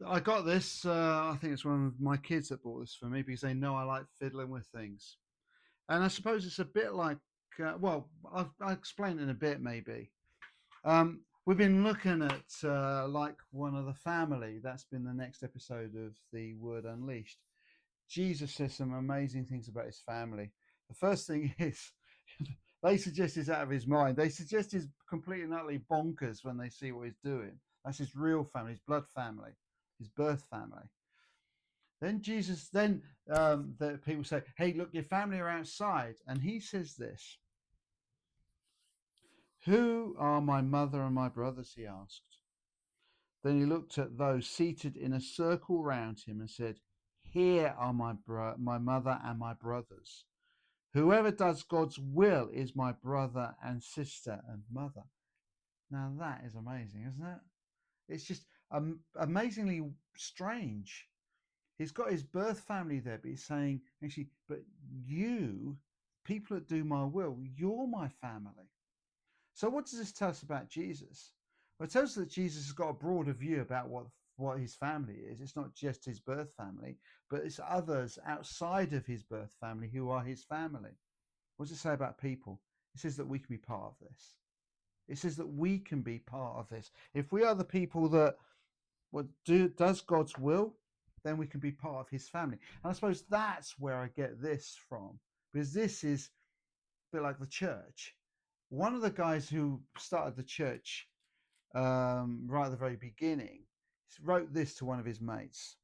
I got this. I think it's one of my kids that bought this for me because they know I like fiddling with things. And I suppose it's a bit like, I'll explain in a bit maybe. We've been looking at like one of the family. That's been the next episode of the Word Unleashed. Jesus says some amazing things about his family. The first thing is they suggest he's out of his mind. They suggest he's completely and utterly bonkers when they see what he's doing. That's his real family, his blood family, his birth family. Then Jesus, then the people say, "Hey, look, your family are outside," and he says this: "Who are my mother and my brothers?" He asked. Then he looked at those seated in a circle round him and said, "Here are my mother and my brothers. Whoever does God's will is my brother and sister and mother." Now that is amazing, isn't it? It's just amazingly strange. He's got his birth family there, but he's saying, actually, but you, people that do my will, you're my family. So what does this tell us about Jesus? Well, it tells us that Jesus has got a broader view about what his family is. It's not just his birth family, but it's others outside of his birth family who are his family. What does it say about people? It says that we can be part of this. It says that we can be part of this. If we are the people that does God's will, then we can be part of his family. And I suppose that's where I get this from, because this is a bit like the church. One of the guys who started the church right at the very beginning wrote this to one of his mates.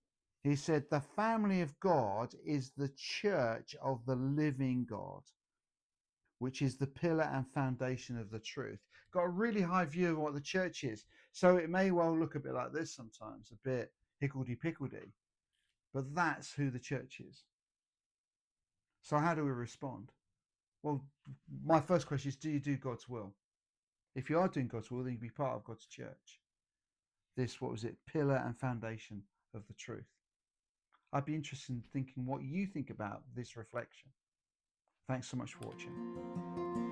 He said, "The family of God is the church of the living God, which is the pillar and foundation of the truth." Got a really high view of what the church is. So it may well look a bit like this sometimes, a bit higgledy-piggledy, but that's who the church is. So how do we respond? Well, my first question is, do you do God's will? If you are doing God's will, then you be part of God's church. This, what was it, pillar and foundation of the truth. I'd be interested in thinking what you think about this reflection. Thanks so much for watching.